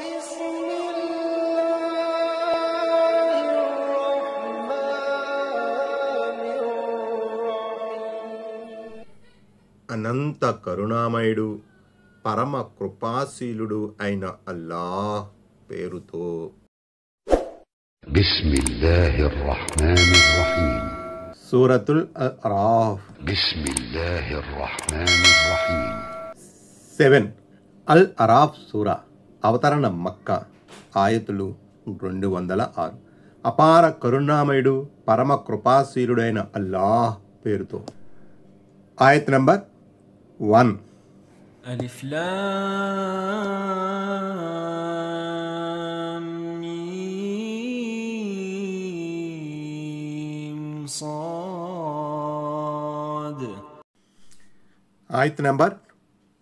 بسم الله الرحمن الرحيم. అనంత కరుణామయుడు పరమ కృపాశీలుడు అయిన అల్లాహ్ పేరుతో. బిస్మిల్లాహిర్ రహ్మానిర్ రహీం. సూరతుల్ అరాఫ్. బిస్మిల్లాహిర్ రహ్మానిర్ రహీం. 7. అల్ అరాఫ్ సూరా. అవతరణ మక్కా. ఆయతులు 206. అపార కరుణామయుడు పరమ కృపాశీలుడైన అల్లాహ్ పేరుతో. ఆయత్ నంబర్ 1. ألف لام ميم صاد. ఆయత్ నంబర్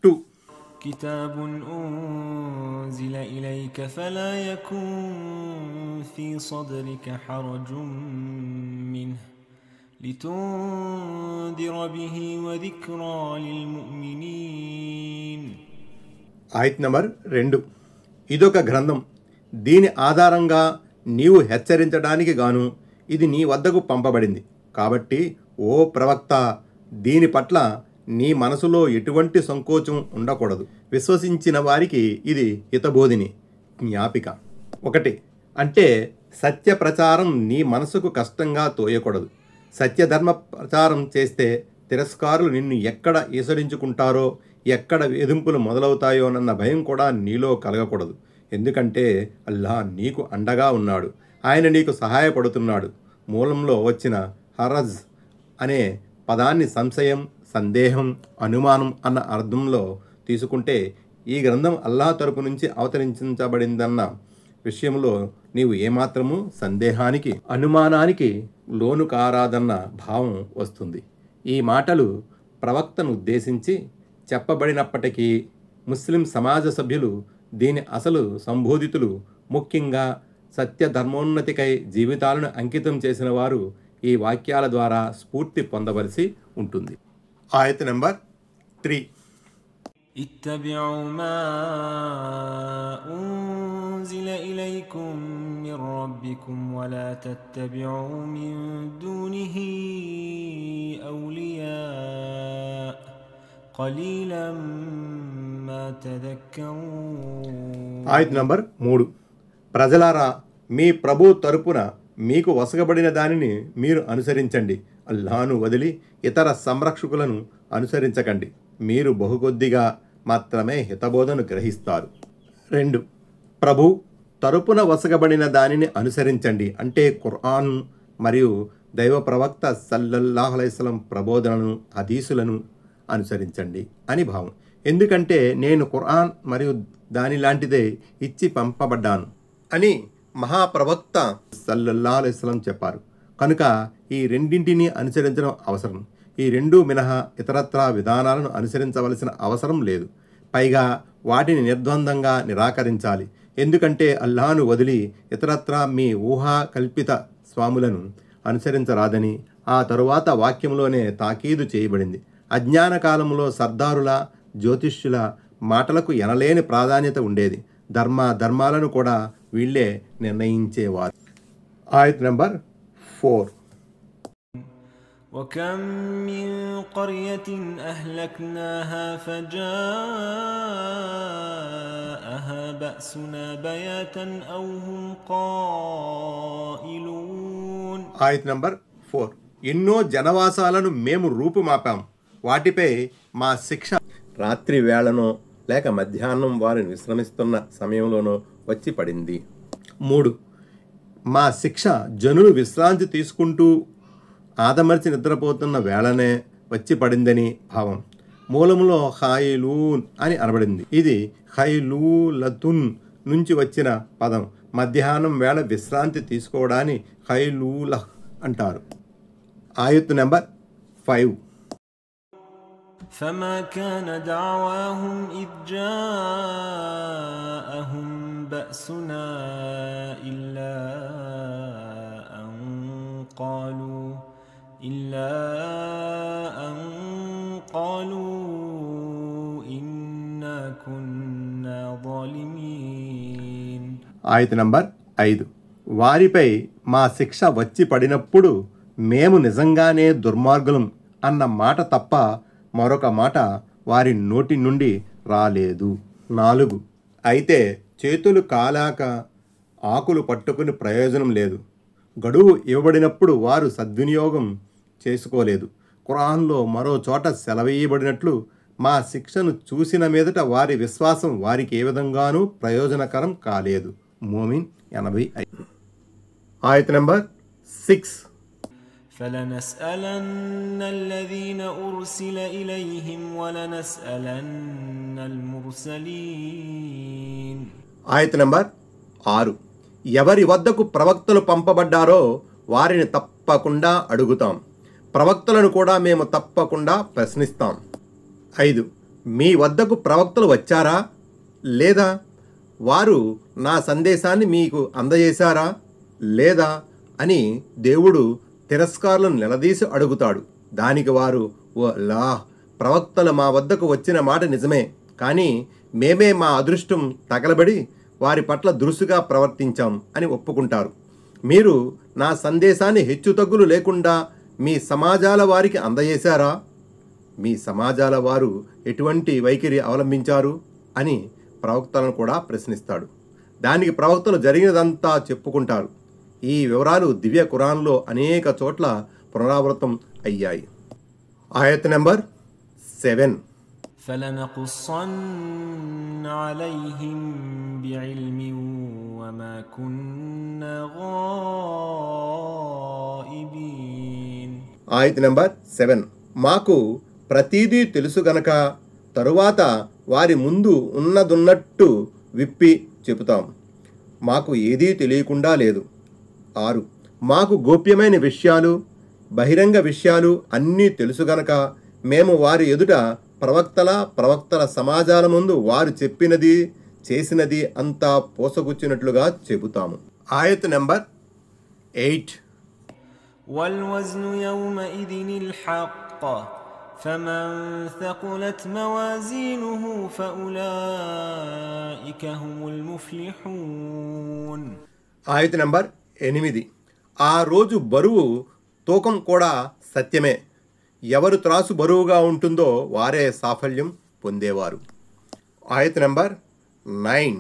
2. كتاب أنزل إليك فلا يكن في صدرك حرج منه لتنذر به وذكرى للمؤمنين. ఆయత్ నంబర్ 2. ఇదొక గ్రంథం, దీని ఆధారంగా నీవు హెచ్చరించడానికి గాను ఇది నీ వద్దకు పంపబడింది. కాబట్టి ఓ ప్రవక్త, దీని పట్ల నీ మనసులో ఎటువంటి సంకోచం ఉండకూడదు. విశ్వసించిన వారికి ఇది హితబోధిని, జ్ఞాపిక. 1. అంటే సత్య ప్రచారం నీ మనసుకు కష్టంగా తోయకూడదు. సత్యధర్మ ప్రచారం చేస్తే తిరస్కారులు నిన్ను ఎక్కడ ఈసడించుకుంటారో, ఎక్కడ వేధింపులు మొదలవుతాయోనన్న భయం కూడా నీలో కలగకూడదు. ఎందుకంటే అల్లాహ్ నీకు అండగా ఉన్నాడు, ఆయన నీకు సహాయపడుతున్నాడు. మూలంలో వచ్చిన హరజ్ అనే పదాన్ని సంశయం, సందేహం, అనుమానం అన్న అర్థంలో తీసుకుంటే ఈ గ్రంథం అల్లాహ్ తరపు నుంచి అవతరించబడిందన్న విషయంలో నీవు ఏమాత్రము సందేహానికి, అనుమానానికి లోను కారాదన్న భావం వస్తుంది. ఈ మాటలు ప్రవక్తను ఉద్దేశించి చెప్పబడినప్పటికీ ముస్లిం సమాజ సభ్యులు, దీని అసలు సంబోధితులు, ముఖ్యంగా సత్యధర్మోన్నతికై జీవితాలను అంకితం చేసిన వారు ఈ వాక్యాల ద్వారా స్ఫూర్తి పొందవలసి ఉంటుంది. ఆయత్ నంబర్ 3. اتبعوا ما أنزل إليكم من ربكم ولا تتبعوا من دونه أولياء قليلا ما تذكرون. ఆయత్ నంబర్ 3. ప్రజలారా, మీ ప్రభు తరపున మీకు వసగబడిన దానిని మీరు అనుసరించండి. అల్లాహ్ను వదిలి ఇతర సంరక్షకులను అనుసరించకండి. మీరు బహుకొద్దిగా మాత్రమే హితబోధను గ్రహిస్తారు. 2. ప్రభు తరపున వసగబడిన దానిని అనుసరించండి అంటే ఖురాన్ మరియు దైవ ప్రవక్త సల్లల్లాహు అలైహి వసల్లం ప్రబోధనలను, హదీసులను అనుసరించండి అని భావం. ఎందుకంటే నేను ఖురాన్ మరియు దాని లాంటిదే ఇచ్చి పంపబడ్డాను అని మహాప్రవక్త సల్లల్లాహు అలైహి వసల్లం చెప్పారు. కనుక ఈ రెండింటినీ అనుసరించడం అవసరం. ఈ రెండూ మినహా ఇతరత్రా విధానాలను అనుసరించవలసిన అవసరం లేదు. పైగా వాటిని నిర్ద్వందంగా నిరాకరించాలి. ఎందుకంటే అల్లాహ్ను వదిలి ఇతరత్రా మీ ఊహా కల్పిత స్వాములను అనుసరించరాదని ఆ తరువాత వాక్యంలోనే తాకీదు చేయబడింది. అజ్ఞాన కాలంలో సర్దారుల, జ్యోతిష్యుల మాటలకు ఎనలేని ప్రాధాన్యత ఉండేది. ధర్మాలను కూడా వీళ్ళే నిర్ణయించేవారు. ఆయత్ నంబర్ 4. وكم من قرية أهلكناها فجاءها بأسنا بياتا أو هم قائلون. ఆయత్ నంబర్ 4. ఎన్నో జనవాసాలను మేము రూపుమాపాం, వాటిపై మా శిక్ష రాత్రి వేళనో లేక మధ్యాహ్నం వారిని విశ్రమిస్తున్న సమయంలోనో వచ్చి పడింది. 3. మా శిక్ష జనులు విశ్రాంతి తీసుకుంటూ ఆదమర్చి నిద్రపోతున్న వేళనే వచ్చి పడిందని భావం. మూలంలో ఖైలూన్ అని అనబడింది. ఇది ఖైలూలతున్ నుంచి వచ్చిన పదం. మధ్యాహ్నం వేళ విశ్రాంతి తీసుకోవడాన్ని ఖైలూల అంటారు. ఆయత్ నెంబర్ 5. فما كان دعواهم إذ جاءهم بأسنا إلا أن قالوا إنا كنا ظالمين. ఆయత నంబర్ 5. వారిపై మా శిక్ష వచ్చి పడినప్పుడు మేము నిజంగానే దుర్మార్గులం అన్న మాట తప్ప మరొక మాట వారి నోటి నుండి రాలేదు. 4. అయితే చేతులు కాలాక ఆకులు పట్టుకుని ప్రయోజనం లేదు. గడువు ఇవ్వబడినప్పుడు వారు సద్వినియోగం చేసుకోలేదు. ఖురాన్లో మరో చోట సెలవేయబడినట్లు మా శిక్షను చూసిన మీదట వారి విశ్వాసం వారికి ఏ విధంగానూ ప్రయోజనకరం కాలేదు. మోమిన్ 85. ఆయత నంబర్ 6. فلنسألن الذين أرسل إليهم ولنسألن المرسلين. ఆయత నంబర్ 6. ఎవరి వద్దకు ప్రవక్తలు పంపబడ్డారో వారిని తప్పకుండా అడుగుతాం. ప్రవక్తలను కూడా మేము తప్పకుండా ప్రశ్నిస్తాం. 5. మీ వద్దకు ప్రవక్తలు వచ్చారా లేదా? వారు నా సందేశాన్ని మీకు అందజేశారా లేదా అని దేవుడు తిరస్కారులను నిలదీసి అడుగుతాడు. దానికి వారు, ఓ అల్లాహ్, ప్రవక్తలు మా వద్దకు వచ్చిన మాట నిజమే, కానీ మేమే మా అదృష్టం తగలబడి వారి పట్ల దురుసుగా ప్రవర్తించాం అని ఒప్పుకుంటారు. మీరు నా సందేశాన్ని హెచ్చుతగ్గులు లేకుండా మీ సమాజాల వారికి అందజేశారా? మీ సమాజాల వారు ఎటువంటి వైఖరి అవలంబించారు అని ప్రవక్తలను కూడా ప్రశ్నిస్తాడు. దానికి ప్రవక్తలు జరిగినదంతా చెప్పుకుంటారు. ఈ వివరాలు దివ్య ఖురాన్లో అనేక చోట్ల పునరావృతం అయ్యాయి. ఆయత నెంబర్ 7. فلنقصن عليهم بعلم وما كنا غائبين. ఆయత నెంబర్ 7. మాకు ప్రతీదీ తెలుసు గనక తరువాత వారి ముందు ఉన్నదున్నట్టు విప్పి చెబుతాం. మాకు ఏదీ తెలియకుండా లేదు. 6. మాకు గోప్యమైన విషయాలు, బహిరంగ విషయాలు అన్నీ తెలుసు గనక మేము వారి ఎదుట ప్రవక్తల సమాజాల ముందు వారు చెప్పినది చేసినది అంతా పోసగుచ్చినట్లుగా చెబుతాము. ఆయత నెంబర్ 8. والوزن يومئذ الحق فمن ثقلت موازينه فأولئك هم المفلحون. ఆయత నెంబర్ 8. ఆ రోజు బరువు తూకం కూడా సత్యమే. ఎవరు త్రాసు బరువుగా ఉంటుందో వారే సాఫల్యం పొందేవారు. ఆయత నెంబర్ 9.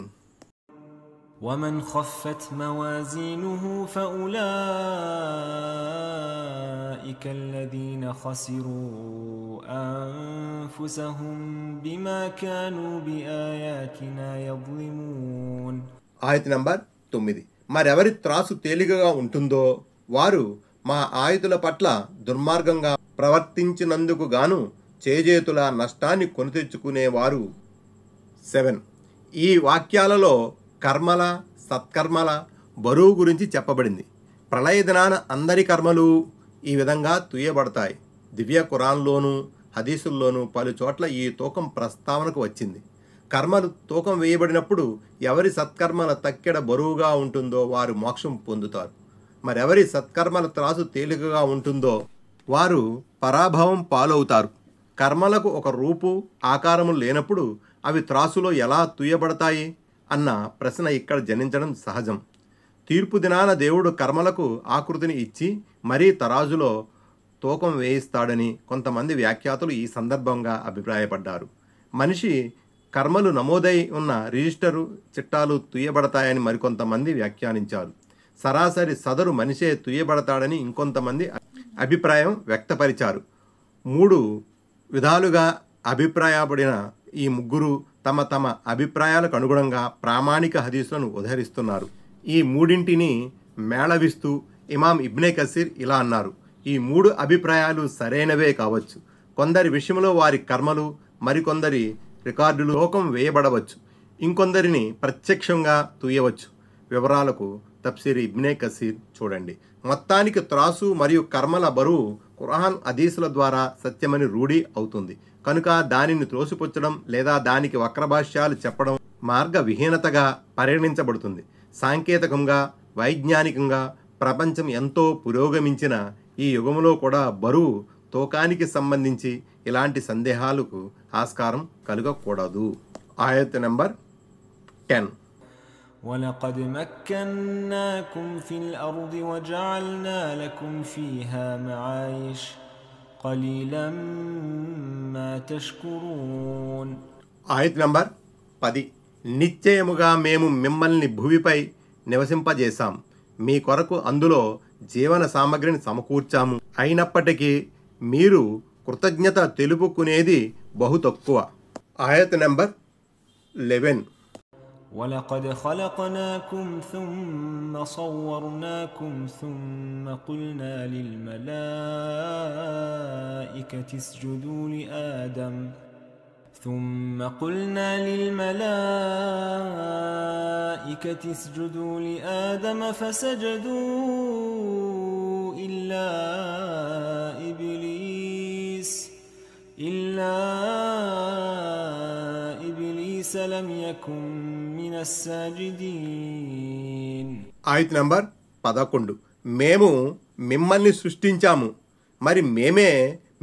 ومن خفت موازينه فأولئك الذين خسروا أنفسهم بما كانوا بآياتنا يظلمون. ఆయత నెంబర్ 9. మరెవరి త్రాసు తేలికగా ఉంటుందో వారు మా ఆయుధుల పట్ల దుర్మార్గంగా ప్రవర్తించినందుకు గాను చేజేతుల నష్టాన్ని కొని తెచ్చుకునేవారు. 7. ఈ వాక్యాలలో కర్మల, సత్కర్మల బరువు గురించి చెప్పబడింది. ప్రళయ దినాన అందరి కర్మలు ఈ విధంగా తుయ్యబడతాయి. దివ్య ఖురాన్లోనూ హదీసుల్లోనూ పలు చోట్ల ఈ తూకం ప్రస్తావనకు వచ్చింది. కర్మలు తూకం వేయబడినప్పుడు ఎవరి సత్కర్మల తక్కెడ బరువుగా ఉంటుందో వారు మోక్షం పొందుతారు. మరెవరి సత్కర్మల త్రాసు తేలికగా ఉంటుందో వారు పరాభవం పాలవుతారు. కర్మలకు ఒక రూపు, ఆకారము లేనప్పుడు అవి త్రాసులో ఎలా తుయ్యబడతాయి అన్న ప్రశ్న ఇక్కడ జనించడం సహజం. తీర్పు దినాన దేవుడు కర్మలకు ఆకృతిని ఇచ్చి మరీ తరాజులో తూకం వేయిస్తాడని కొంతమంది వ్యాఖ్యాతులు ఈ సందర్భంగా అభిప్రాయపడ్డారు. మనిషి కర్మలు నమోదై ఉన్న రిజిస్టరు చిట్టాలు తుయ్యబడతాయని మరికొంతమంది వ్యాఖ్యానించారు. సరాసరి సదరు మనిషే తుయ్యబడతాడని ఇంకొంతమంది అభిప్రాయం వ్యక్తపరిచారు. 3 విధాలుగా అభిప్రాయపడిన ఈ ముగ్గురు తమ తమ అభిప్రాయాలకు అనుగుణంగా ప్రామాణిక హదీసులను ఉదహరిస్తున్నారు. ఈ మూడింటిని మేళవిస్తూ ఇమాం ఇబ్నే కసీర్ ఇలా అన్నారు: ఈ 3 అభిప్రాయాలు సరైనవే కావచ్చు. కొందరి విషయంలో వారి కర్మలు, మరికొందరి రికార్డులు తూకం వేయబడవచ్చు, ఇంకొందరిని ప్రత్యక్షంగా తుయ్యవచ్చు. వివరాలకు తఫ్సీర్ ఇబ్నే కసీర్ చూడండి. మొత్తానికి త్రాసు మరియు కర్మల బరువు ఖురాన్ హదీసుల ద్వారా సత్యమని రూఢి అవుతుంది కనుక దానిని త్రోసిపుచ్చడం లేదా దానికి వక్రభాష్యాలు చెప్పడం మార్గ విహీనతగా పరిగణించబడుతుంది. సాంకేతికంగా, వైజ్ఞానికంగా ప్రపంచం ఎంతో పురోగమించిన ఈ యుగంలో కూడా బరువు తూకానికి సంబంధించి ఇలాంటి సందేహాలకు ఆస్కారం కలగకూడదు. ఆయత్ నెంబర్ 10. ولقد مكناكم في الأرض وجعلنا لكم فيها معايش قليلا ما تشكرون. ఆయత్ నంబర్ 10. నిశ్చయముగా మేము మిమ్మల్ని భూమిపై నివసింపజేశాం, మీ కొరకు అందులో జీవన సామగ్రిని సమకూర్చాము, అయినప్పటికీ మీరు కృతజ్ఞత తెలుపుకునేది బహు తక్కువ. ఆయత్ నంబర్ 11. ولقد خلقناكم ثم صورناكم ثم قلنا للملائكة اسجدوا لآدم فسجدوا إلا إبليس لم يكن من الساجدين. ఆయత్ నంబర్ 11. మేము మిమ్మల్ని సృష్టించాము, మరి మేమే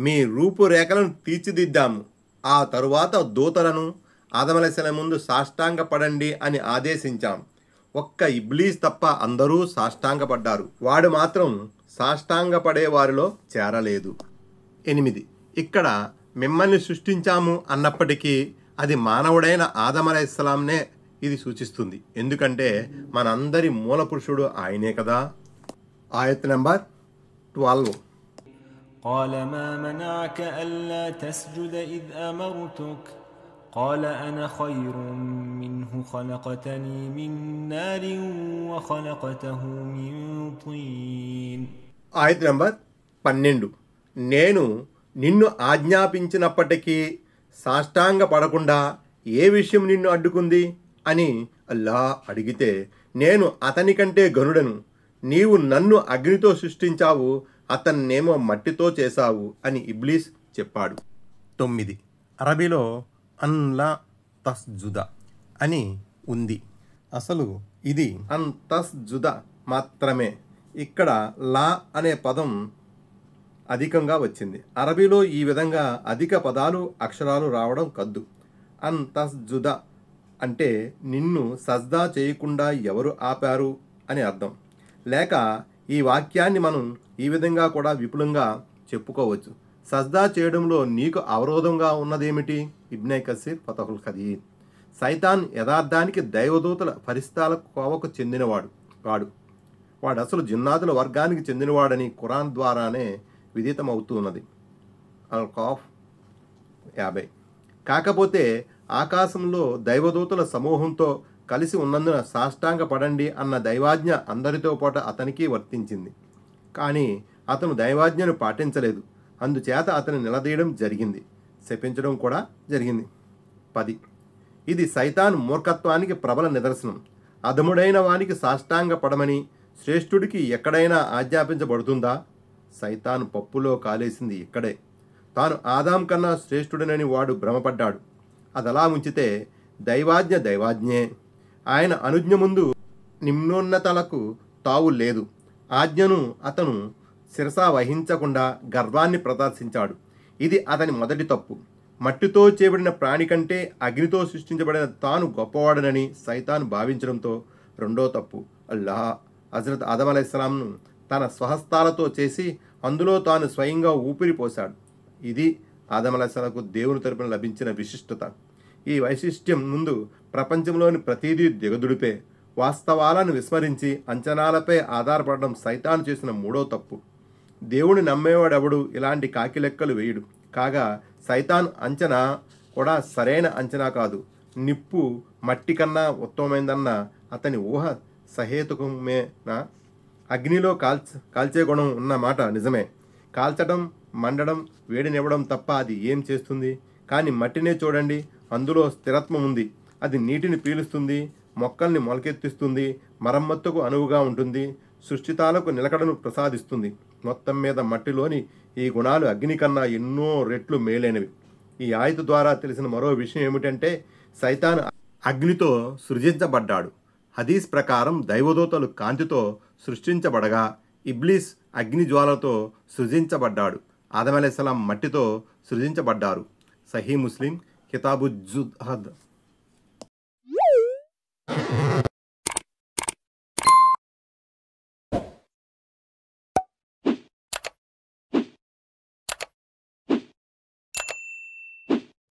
మీ రూపురేఖలను తీర్చిదిద్దాము. ఆ తరువాత దూతలను ఆదమలైహిస్సలాం ముందు సాష్టాంగపడండి అని ఆదేశించాం. ఒక్క ఇబ్లీస్ తప్ప అందరూ సాష్టాంగపడ్డారు, వాడు మాత్రం సాష్టాంగపడే వారిలో చేరలేదు. 8. ఇక్కడ మిమ్మల్ని సృష్టించాము అన్నప్పటికీ అది మానవుడైన ఆదమలైహిస్సలాంనే ఇది సూచిస్తుంది, ఎందుకంటే మనందరి మూల పురుషుడు ఆయనే కదా. ఆయత్ నంబర్ 12. قال ما منعك ألا تسجد إذ أمرتك قال أنا خير منه خلقتني من نار وخلقته من طين. ఆయత్ నంబర్ 12. నేను నిన్ను ఆజ్ఞాపించినప్పటికీ సాష్టాంగ పడకుండా ఏ విషయం నిన్ను అడ్డుకుంది అని అల్లా అడిగితే, నేను అతని కంటే గనుడను, నీవు నన్ను అగ్నితో సృష్టించావు, అతన్నేమో మట్టితో చేశావు అని ఇబ్లీస్ చెప్పాడు. 9. అరబీలో అన్లా తస్జుద అని ఉంది, అసలు ఇది అన్ తస్జుద మాత్రమే. ఇక్కడ లా అనే పదం అధికంగా వచ్చింది. అరబీలో ఈ విధంగా అధిక పదాలు అక్షరాలు రావడం కద్దు. అన్ తస్జుద అంటే నిన్ను సజ్దా చేయకుండా ఎవరు ఆపారు అని అర్థం. లేక ఈ వాక్యాన్ని మనం ఈ విధంగా కూడా విపులంగా చెప్పుకోవచ్చు, సజ్దా చేయడంలో నీకు అవరోధంగా ఉన్నదేమిటి? ఇబ్నే కసీర్ ఫతహుల్ ఖదీర్. సైతాన్ యథార్థానికి దైవదూతల ఫరిస్తాల కోవకు చెందినవాడు వాడు అసలు జిన్నాతుల వర్గానికి చెందినవాడని ఖురాన్ ద్వారానే విదితమవుతున్నది. అల్ ఖాఫ్ 50. కాకపోతే ఆకాశంలో దైవదూతల సమూహంతో కలిసి ఉన్నందున సాష్టాంగ పడండి అన్న దైవాజ్ఞ అందరితో పాటు అతనికి వర్తించింది. కానీ అతను దైవాజ్ఞను పాటించలేదు, అందుచేత అతను నిలదీయడం జరిగింది, శపించడం కూడా జరిగింది. 10. ఇది సైతాన్ మూర్ఖత్వానికి ప్రబల నిదర్శనం. అధముడైన వానికి సాష్టాంగ పడమని శ్రేష్ఠుడికి ఎక్కడైనా ఆజ్ఞాపించబడుతుందా? సైతాన్ పప్పులో కాలేసింది ఇక్కడే. తాను ఆదాం కన్నా శ్రేష్ఠుడనని వాడు భ్రమపడ్డాడు. అదలా ఉంచితే దైవాజ్ఞ దైవాజ్ఞే. ఆయన అనుజ్ఞ ముందు నిమ్నోన్నతలకు తావు లేదు. ఆజ్ఞను అతను శిరసా వహించకుండా గర్వాన్ని ప్రదర్శించాడు. ఇది అతని మొదటి తప్పు. మట్టితో చేయబడిన ప్రాణి కంటే అగ్నితో సృష్టించబడిన తాను గొప్పవాడనని సైతాన్ భావించడంతో రెండో తప్పు. అల్లాహ్ హజరత్ ఆదం అలైహిస్సలాంను తన స్వహస్తాలతో చేసి అందులో తాను స్వయంగా ఊపిరి పోశాడు. ఇది ఆదం అలైహిస్సలాంకు దేవుని తరపున లభించిన విశిష్టత. ఈ వైశిష్ట్యం ముందు ప్రపంచంలోని ప్రతిదీ దిగదుడిపే. వాస్తవాలను విస్మరించి అంచనాలపై ఆధారపడడం సైతాను చేసిన మూడో తప్పు. దేవుని నమ్మేవాడెవడు ఇలాంటి కాకి లెక్కలు వేయుడు. కాగా సైతాన్ అంచనా కూడా సరైన అంచనా కాదు. నిప్పు మట్టి కన్నా ఉత్తమమైందన్న అతని ఊహ సహేతుకమేనా? అగ్నిలో కాల్చే గుణం ఉన్న మాట నిజమే. కాల్చడం, మండడం, వేడినివ్వడం తప్ప అది ఏం చేస్తుంది? కానీ మట్టినే చూడండి, అందులో స్థిరత్వం ఉంది. అది నీటిని పీలుస్తుంది, మొక్కల్ని మొలకెత్తిస్తుంది, మరమ్మత్తుకు అనువుగా ఉంటుంది, సృష్టితాలకు నిలకడను ప్రసాదిస్తుంది. మొత్తం మీద మట్టిలోని ఈ గుణాలు అగ్ని కన్నా ఎన్నో రెట్లు మేలైనవి. ఈ ఆయతు ద్వారా తెలిసిన మరో విషయం ఏమిటంటే సైతాన్ అగ్నితో సృజించబడ్డాడు. హదీస్ ప్రకారం దైవదూతలు కాంతితో సృష్టించబడగా ఇబ్లీస్ అగ్ని జ్వాలతో సృజించబడ్డాడు. ఆదం అలైహిస్సలాం మట్టితో సృజించబడ్డారు. సహీ ముస్లిం కితాబు జుహద్